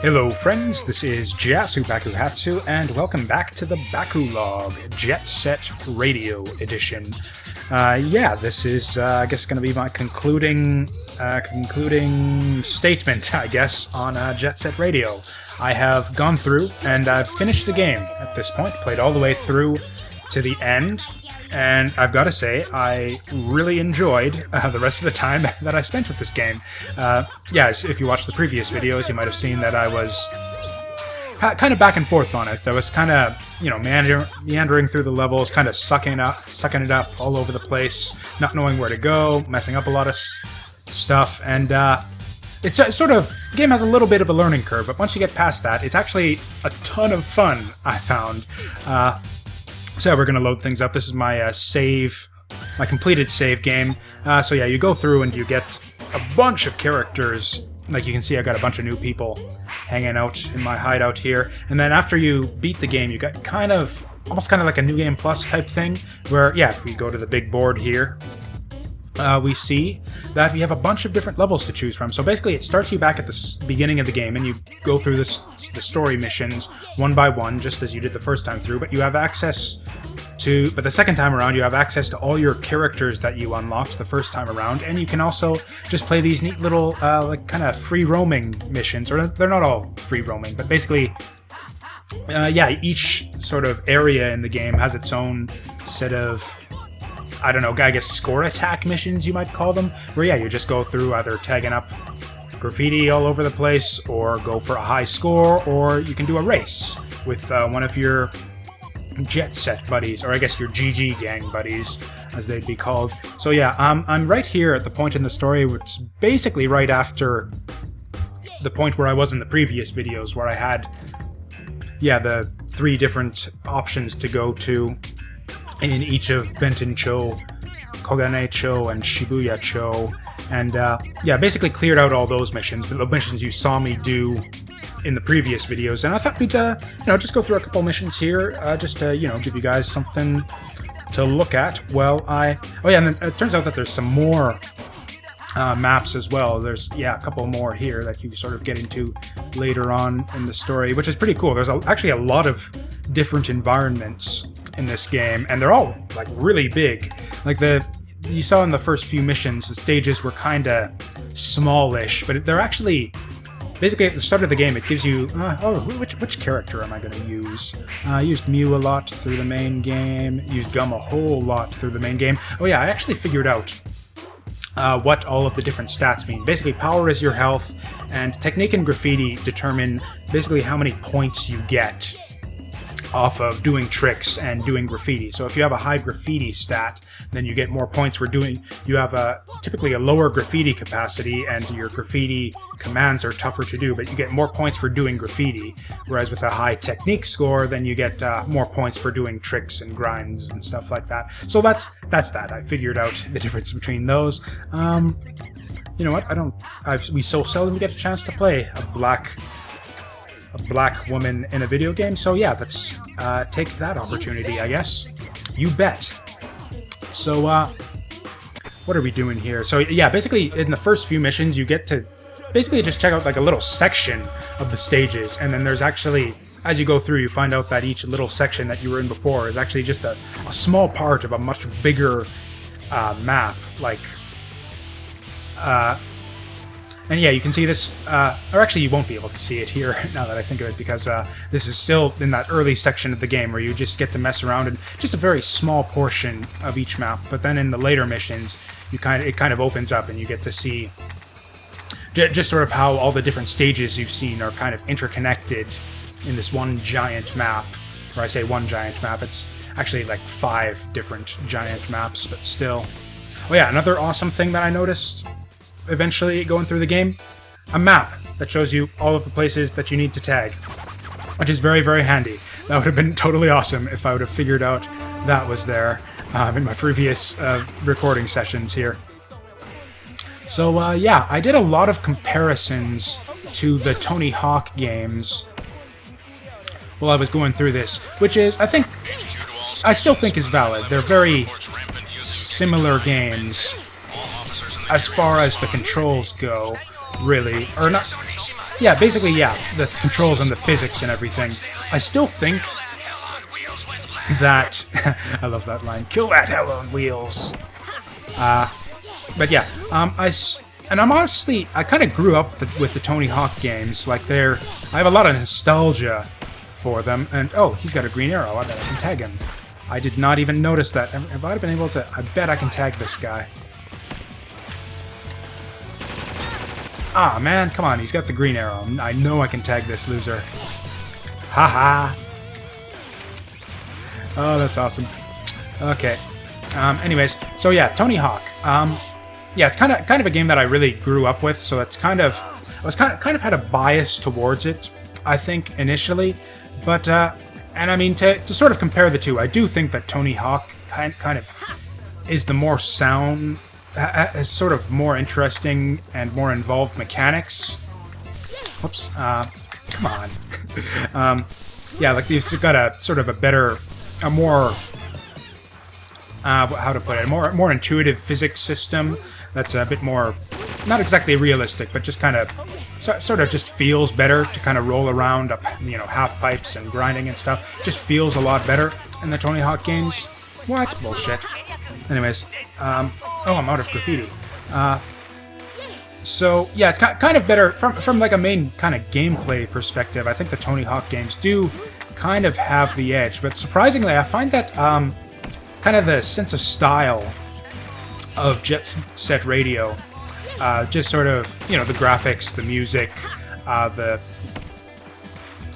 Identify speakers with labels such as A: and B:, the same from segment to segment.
A: Hello friends, this is Jasu Bakuhatsu, and welcome back to the Bakulog Jet Set Radio Edition. This is, I guess, going to be my concluding statement, I guess, on Jet Set Radio. I have gone through, and I've finished the game at this point, played all the way through to the end, and I've got to say, I really enjoyed the rest of the time that I spent with this game. Yes, if you watched the previous videos, you might have seen that I was kind of back and forth on it. I was kind of, meandering through the levels, kind of sucking it up all over the place, not knowing where to go, messing up a lot of stuff, and it's sort of, the game has a little bit of a learning curve, but once you get past that, it's actually a ton of fun, I found. So we're going to load things up. This is my my completed save game. You go through and you get a bunch of characters. Like you can see, I got a bunch of new people hanging out in my hideout here. And then after you beat the game, you got almost kind of like a New Game Plus type thing, where, if we go to the big board here, we see that we have a bunch of different levels to choose from. So basically, it starts you back at the beginning of the game, and you go through the story missions one by one, just as you did the first time through. But you have access to, the second time around, you have access to all your characters that you unlocked the first time around, and you can also just play these neat little, kind of free roaming missions. Or they're not all free roaming, but basically, each sort of area in the game has its own set of, I don't know, I guess score attack missions, you might call them, where, you just go through either tagging up graffiti all over the place, or go for a high score, or you can do a race with one of your Jet Set buddies, or I guess your GG gang buddies, as they'd be called. So I'm right here at the point in the story, which is basically right after the point where I was in the previous videos, where I had, the 3 different options to go to in each of Benten-cho, Kogane-cho, and Shibuya-cho, and basically cleared out all those missions, the missions you saw me do in the previous videos, and I thought we'd, just go through a couple missions here, just to, give you guys something to look at. And then it turns out that there's some more maps as well. There's, a couple more here that you sort of get into later on in the story, which is pretty cool. There's actually a lot of different environments in this game, and they're all like really big. Like you saw in the first few missions, the stages were kind of smallish, but they're actually basically at the start of the game. It gives you which character am I going to use? I used Mew a lot through the main game. Used Gum a whole lot through the main game. I actually figured out what all of the different stats mean. Basically, power is your health, and technique and graffiti determine basically how many points you get off of doing tricks and doing graffiti. So if you have a high graffiti stat, then you get more points for doing, you have typically a lower graffiti capacity, and your graffiti commands are tougher to do, but you get more points for doing graffiti. Whereas with a high technique score, then you get more points for doing tricks and grinds and stuff like that. So that's that. I figured out the difference between those. You know what? We so seldom get a chance to play a black woman in a video game, so let's take that opportunity, I guess. You bet. So, what are we doing here? So, basically, in the first few missions, you get to basically just check out like a little section of the stages, and then there's actually, as you go through, you find out that each little section that you were in before is actually just a small part of a much bigger map, like, and you can see this, or actually you won't be able to see it here now that I think of it, because this is still in that early section of the game where you just get to mess around in just a very small portion of each map. But then in the later missions, it kind of opens up, and you get to see just sort of how all the different stages you've seen are kind of interconnected in this one giant map. Or I say one giant map, it's actually like 5 different giant maps, but still. Another awesome thing that I noticed eventually going through the game, a map that shows you all of the places that you need to tag, which is very, very handy. That would have been totally awesome if I would have figured out that was there in my previous recording sessions here. So I did a lot of comparisons to the Tony Hawk games while I was going through this, which is, I still think is valid. They're very similar games as far as the controls go. really. Or not... Yeah, basically, yeah, the controls and the physics and everything. I still think that... I love that line. Kill that hell on wheels. But yeah, and I'm honestly... I kind of grew up with the Tony Hawk games. Like, I have a lot of nostalgia for them. And, oh, he's got a green arrow. I bet I can tag him. I did not even notice that. Have I been able to... I bet I can tag this guy. Ah, man, come on, he's got the green arrow. I know I can tag this loser. Haha. Oh, that's awesome. Okay. Anyways, so yeah, Tony Hawk. Yeah, it's kind of a game that I really grew up with, so it's kind of had a bias towards it, I think, initially. But and I mean, to sort of compare the two, I do think that Tony Hawk kind of is the more sound. Has sort of more interesting and more involved mechanics. Whoops. Come on. Yeah, like it's got a sort of a more how to put it, a more intuitive physics system that's a bit more, not exactly realistic, but just kind of sort of just feels better to kind of roll around up, half pipes and grinding and stuff. Just feels a lot better in the Tony Hawk games. What bullshit. Anyways, oh, I'm out of graffiti. So yeah, it's kind of better from like a main kind of gameplay perspective. I think the Tony Hawk games do kind of have the edge, but surprisingly, I find that kind of the sense of style of Jet Set Radio, just sort of the graphics, the music, I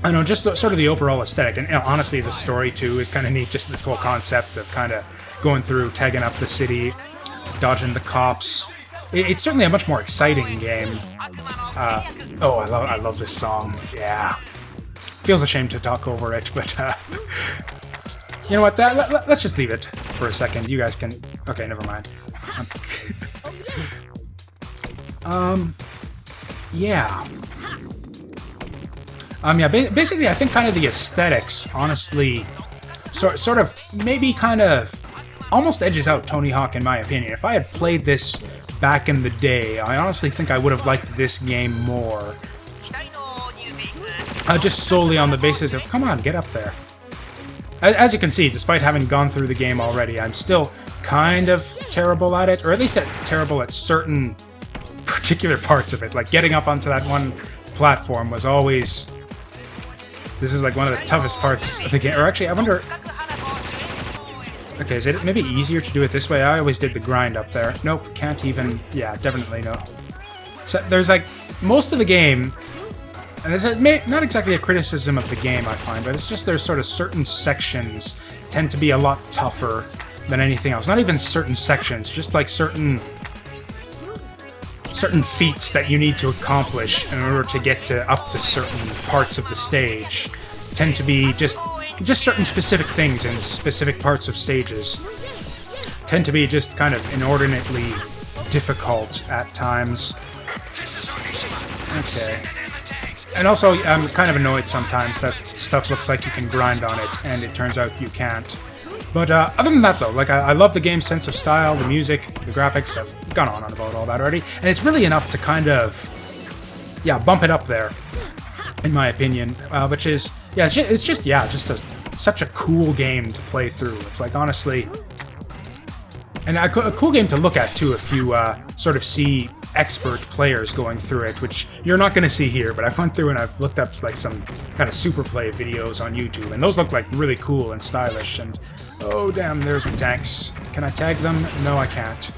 A: don't know, just sort of the overall aesthetic, and honestly, the story too is kind of neat. Just this whole concept of kind of going through, tagging up the city, dodging the cops. It's certainly a much more exciting game. Oh, I love this song. Yeah, feels a shame to talk over it, but you know what? Let's just leave it for a second. You guys can. Okay, never mind. Yeah. Yeah. Basically, I think kind of the aesthetics, honestly, sort of maybe kind of almost edges out Tony Hawk in my opinion. If I had played this back in the day, I honestly think I would have liked this game more. Just solely on the basis of, come on, get up there. As you can see, despite having gone through the game already, I'm still kind of terrible at it, or at least terrible at certain particular parts of it. Like getting up onto that one platform was always... This is like one of the toughest parts of the game. Or actually, I wonder... Okay, is it maybe easier to do it this way? I always did the grind up there. Nope, can't even... Yeah, definitely no. So there's like... Most of the game... And it's not exactly a criticism of the game, I find, but it's just there's sort of certain sections tend to be a lot tougher than anything else. Not even certain sections, just like certain feats that you need to accomplish in order to get up to certain parts of the stage tend to be just certain specific things in specific parts of stages tend to be just kind of inordinately difficult at times. Okay. And also, I'm kind of annoyed sometimes that stuff looks like you can grind on it, and it turns out you can't. But other than that, though, like I love the game's sense of style, the music, the graphics. I've gone on about all that already, and it's really enough to kind of, yeah, bump it up there, in my opinion. Which is, yeah, it's just such a cool game to play through. It's like honestly, and a cool game to look at too if you sort of see expert players going through it, which you're not going to see here, but I've went through and I've looked up like some kind of super play videos on YouTube, and those look like really cool and stylish. And oh damn, there's the tanks. Can I tag them? No, I can't.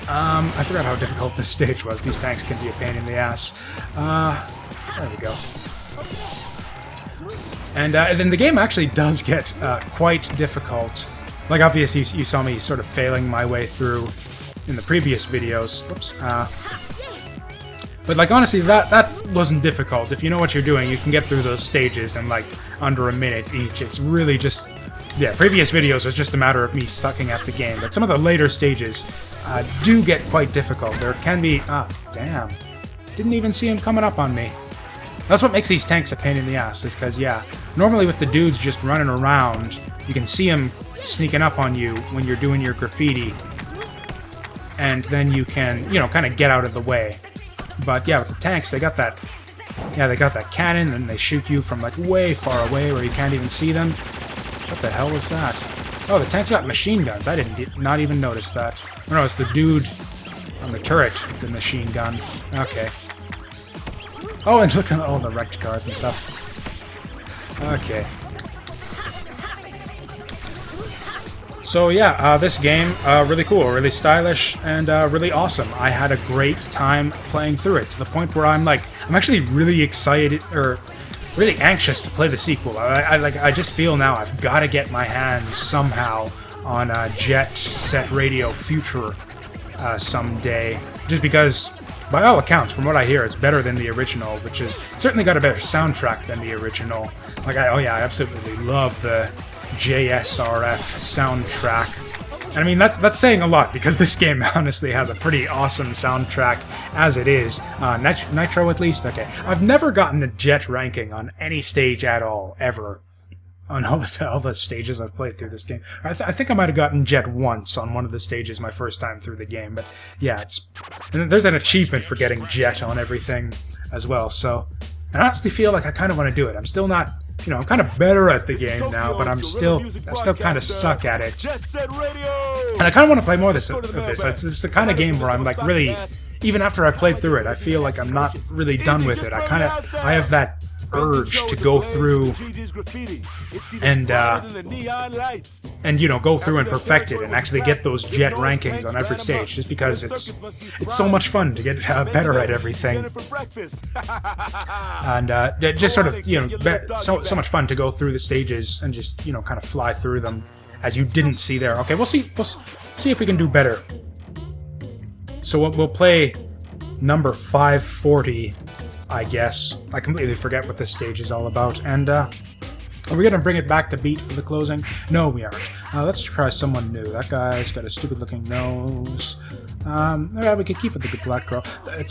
A: I forgot how difficult this stage was. These tanks can be a pain in the ass. There we go. And then the game actually does get quite difficult. Like obviously you saw me sort of failing my way through in the previous videos. Whoops. But like honestly, that wasn't difficult. If you know what you're doing, you can get through those stages in like under a minute each. It's really just, yeah, previous videos was just a matter of me sucking at the game. But some of the later stages do get quite difficult. There can be, damn, didn't even see him coming up on me. That's what makes these tanks a pain in the ass, is because, yeah, normally with the dudes just running around, you can see them sneaking up on you when you're doing your graffiti, and then you can, kind of get out of the way. But yeah, with the tanks, they got that. Yeah, they got that cannon, and they shoot you from like way far away where you can't even see them. What the hell was that? Oh, the tanks got machine guns. I not even notice that. Oh, no, it's the dude on the turret with the machine gun. Okay. Oh, and look at all the wrecked cars and stuff. Okay. So yeah, this game, really cool, really stylish, and really awesome. I had a great time playing through it, to the point where I'm actually really excited, or really anxious to play the sequel. I just feel now I've got to get my hands somehow on Jet Set Radio Future someday, just because, by all accounts, from what I hear, it's better than the original, which is certainly got a better soundtrack than the original. I absolutely love the JSRF soundtrack. And I mean, that's saying a lot, because this game honestly has a pretty awesome soundtrack as it is. Nitro at least? Okay. I've never gotten a Jet ranking on any stage at all, ever. On all the stages I've played through this game. I think I might have gotten Jet once on one of the stages my first time through the game, but yeah, and there's an achievement for getting Jet on everything as well, so I honestly feel like I kind of want to do it. I'm still not, I'm kind of better at the game now, but I still kind of suck at it. And I kind of want to play more of this. It's the kind of game where I'm like really, even after I've played through it, I feel like I'm not really done with it. I have that urge to go through and go through and perfect it and actually get those Jet rankings on every stage, just because it's so much fun to get better at everything, and just sort of so much fun to go through the stages and just kind of fly through them, as you didn't see there. Okay, we'll see if we can do better. So we'll play number 540. I guess. I completely forget what this stage is all about. And, are we gonna bring it back to beat for the closing? No, we aren't. Let's try someone new. That guy's got a stupid-looking nose. We could keep it the good black girl. It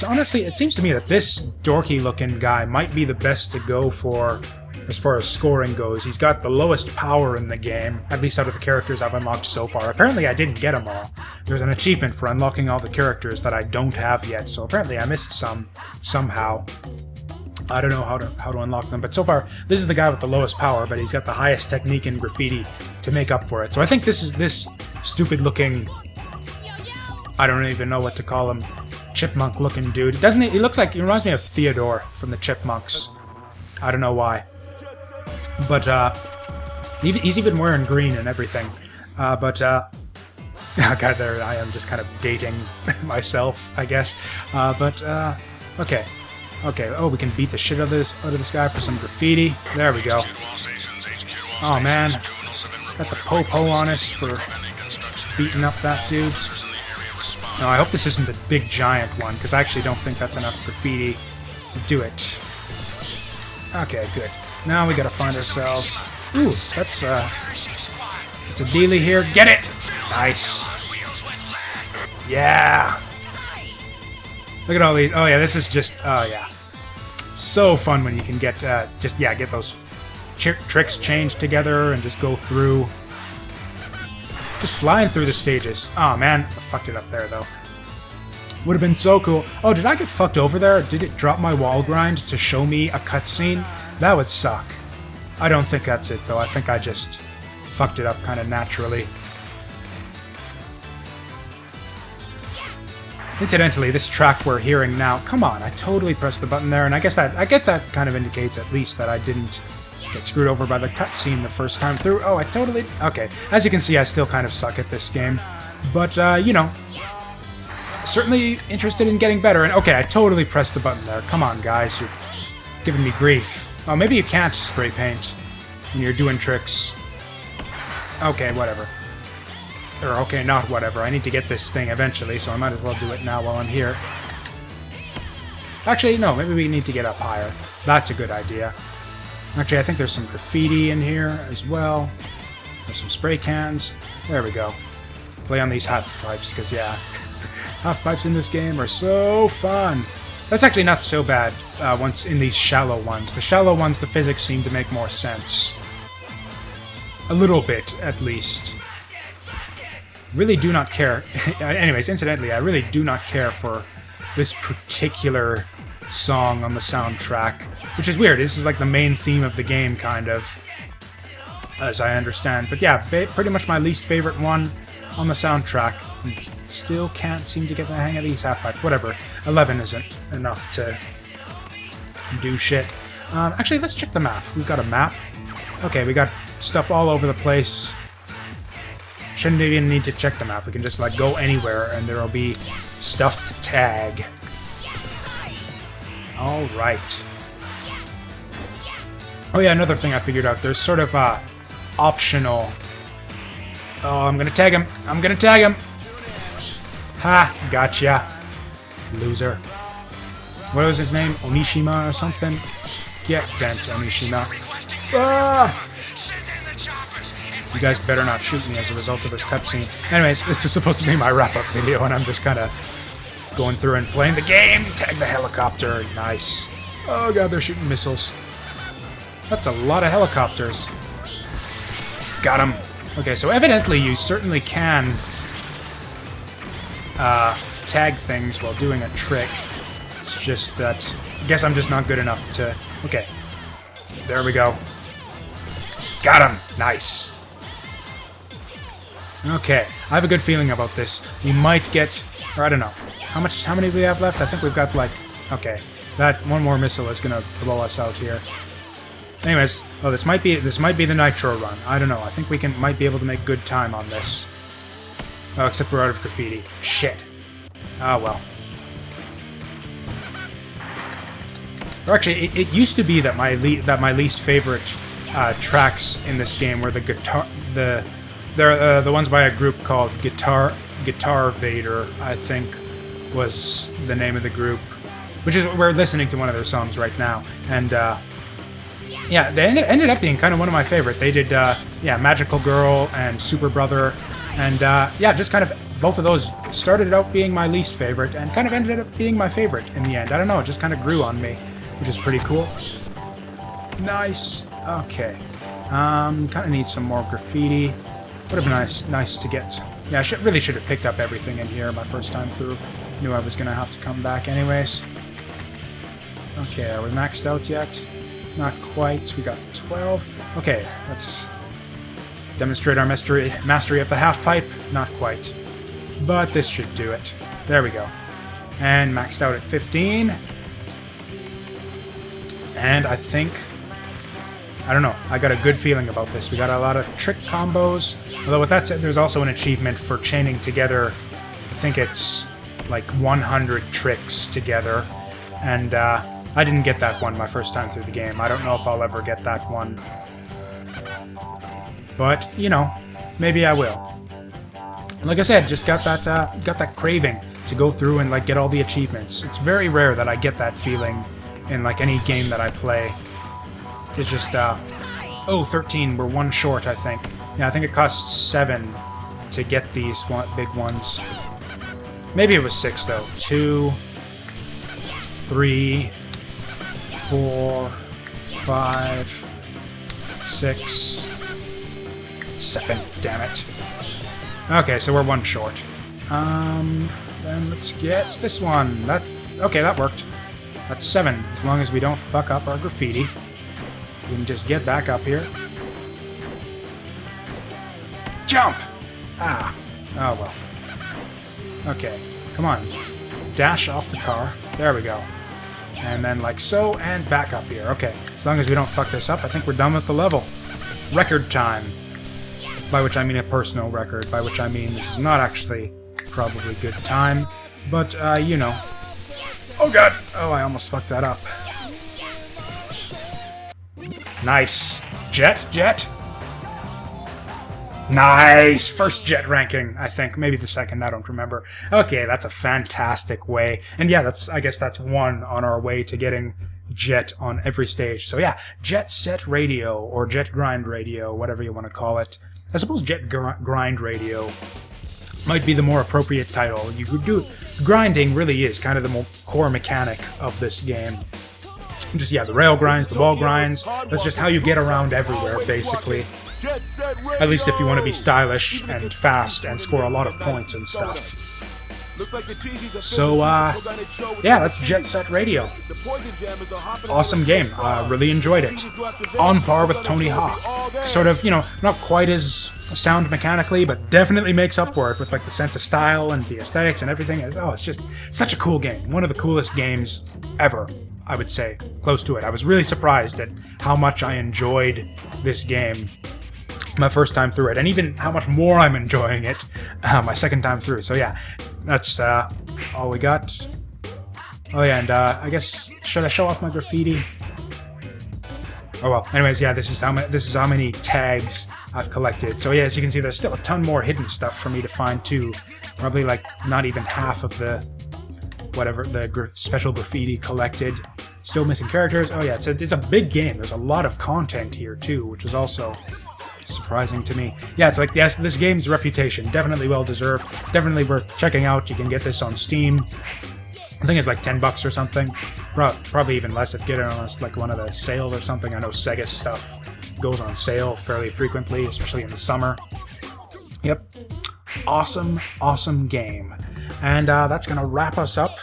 A: seems to me that this dorky-looking guy might be the best to go for as far as scoring goes. He's got the lowest power in the game, at least out of the characters I've unlocked so far. Apparently I didn't get them all. There's an achievement for unlocking all the characters that I don't have yet, so apparently I missed some somehow. I don't know how to unlock them, but so far this is the guy with the lowest power, but he's got the highest technique in graffiti to make up for it. So I think this stupid-looking, I don't even know what to call him, chipmunk-looking dude. He looks like, he reminds me of Theodore from the Chipmunks. I don't know why. But, he's even wearing green and everything. God, there I am, just kind of dating myself, I guess. Okay. Okay, oh, we can beat the shit out of this guy for some graffiti. There we go. Oh, man. Got the po-po on us for beating up that dude. No, I hope this isn't the big giant one, because I actually don't think that's enough graffiti to do it. Okay, good. Now we gotta find ourselves... Ooh, that's a dealie here. Get it! Nice. Yeah! Look at all these... Oh, yeah, this is just... Oh, yeah. So fun when you can get, get those tricks changed together and just go through. Just flying through the stages. Oh, man. I fucked it up there, though. Would have been so cool. Oh, did I get fucked over there? Did it drop my wall grind to show me a cutscene? That would suck. I don't think that's it, though. I think I just fucked it up kind of naturally. Incidentally, this track we're hearing now, come on, I totally pressed the button there, and I guess that kind of indicates at least that I didn't get screwed over by the cutscene the first time through. Oh, I totally... Okay, as you can see, I still kind of suck at this game. But, certainly interested in getting better, and okay, I totally pressed the button there. Come on, guys, you're giving me grief. Oh, maybe you can't spray paint when you're doing tricks. Okay, whatever. Or, okay, not whatever. I need to get this thing eventually, so I might as well do it now while I'm here. Actually, no, maybe we need to get up higher. That's a good idea. Actually, I think there's some graffiti in here as well. There's some spray cans. There we go. Play on these half pipes, because, yeah, half pipes in this game are so fun. That's actually not so bad once in these shallow ones. The shallow ones, the physics seem to make more sense. A little bit, at least. Really do not care. Anyways, incidentally, I really do not care for this particular song on the soundtrack, which is weird. This is like the main theme of the game, kind of, as I understand. But yeah, pretty much my least favorite one on the soundtrack. And still can't seem to get the hang of these half-pipes. Whatever. 11 isn't enough to do shit. Actually, let's check the map. We've got a map. Okay, we got stuff all over the place. Shouldn't even need to check the map. We can just, like, go anywhere, and there'll be stuff to tag. Alright. Oh yeah, another thing I figured out. There's sort of a optional... Oh, I'm gonna tag him. I'm gonna tag him. Ha! Gotcha. Loser. What was his name? Onishima or something? Get bent, Onishima. Ah! You guys better not shoot me as a result of this cutscene. Anyways, this is supposed to be my wrap-up video, and I'm just kind of going through and playing the game. Tag the helicopter. Nice. Oh god, they're shooting missiles. That's a lot of helicopters. Got him. Okay, so evidently you certainly can tag things while doing a trick. It's just that... I guess I'm just not good enough to... Okay. There we go. Got him! Nice. Okay, I have a good feeling about this. We might get... Or I don't know. How many do we have left? I think we've got, like... Okay. That one more missile is gonna blow us out here. Anyways, oh, this might be the Nitro run. I don't know. I think we might be able to make good time on this. Oh, except we're out of graffiti. Shit. Ah, well. Or actually, it used to be that my least favorite tracks in this game were the ones by a group called Guitar Vader, I think was the name of the group. Which is, we're listening to one of their songs right now, and yeah, they ended up being kind of one of my favorite. They did yeah, Magical Girl and Super Brother, and yeah, just kind of both of those started out being my least favorite and kind of ended up being my favorite in the end. I don't know, it just kind of grew on me, which is pretty cool. Nice. Okay. Kind of need some more graffiti. Would have been nice to get. Yeah, I really should have picked up everything in here my first time through. Knew I was gonna have to come back anyways. Okay, are we maxed out yet? Not quite. We got 12. Okay, let's demonstrate our mastery of the half pipe. Not quite. But this should do it. There we go. And maxed out at 15. And I think... I don't know. I got a good feeling about this. We got a lot of trick combos. Although with that said, there's also an achievement for chaining together, I think it's like 100 tricks together. And I didn't get that one my first time through the game. I don't know if I'll ever get that one. But, you know, maybe I will. Like I said, just got that craving to go through and like get all the achievements. It's very rare that I get that feeling in like any game that I play. It's just, oh, 13, we're one short, I think. Yeah, I think it costs 7 to get these big ones. Maybe it was 6, though. 2, 3, 4, 5, 6, 7, damn it. Okay, so we're one short. Then let's get this one. Okay, that worked. That's 7, as long as we don't fuck up our graffiti. We can just get back up here. Jump! Ah. Oh, well. Okay. Come on. Dash off the car. There we go. And then like so, and back up here. Okay. As long as we don't fuck this up, I think we're done with the level. Record time. By which I mean a personal record. By which I mean this is not actually probably good time. But, you know. Oh, God! Oh, I almost fucked that up. Nice. Jet? Nice! First jet ranking, I think. Maybe the second, I don't remember. Okay, that's a fantastic way. And yeah, I guess that's one on our way to getting jet on every stage. So yeah, Jet Set Radio, or Jet Grind Radio, whatever you want to call it. I suppose Jet Grind Radio might be the more appropriate title. You could do... Grinding really is kind of the core mechanic of this game. Just, yeah, the rail grinds, the wall grinds. That's just how you get around everywhere, basically. At least if you want to be stylish and fast and score a lot of points and stuff. So, yeah, that's Jet Set Radio. Awesome game. Really enjoyed it. On par with Tony Hawk. Sort of, not quite as sound mechanically, but definitely makes up for it with like the sense of style and the aesthetics and everything. Oh, it's just such a cool game. One of the coolest games ever, I would say. Close to it. I was really surprised at how much I enjoyed this game my first time through it, and even how much more I'm enjoying it my second time through. So yeah, that's all we got. Oh yeah, and I guess, should I show off my graffiti? Oh well. Anyways, yeah, this is how many tags I've collected. So yeah, as you can see, there's still a ton more hidden stuff for me to find too. Probably like not even half of the special graffiti collected. Still missing characters. Oh yeah, it's a big game. There's a lot of content here too, which is also surprising to me. Yeah, it's like, yes, this game's reputation, definitely well deserved, definitely worth checking out. You can get this on Steam. I think it's like $10 or something. Probably even less if you get it on like one of the sales or something. I know Sega stuff goes on sale fairly frequently, especially in the summer. Yep. Awesome game. And that's gonna wrap us up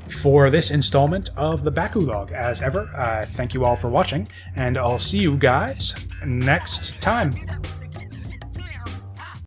A: for this installment of the Bakulog. As ever, thank you all for watching, and I'll see you guys next time.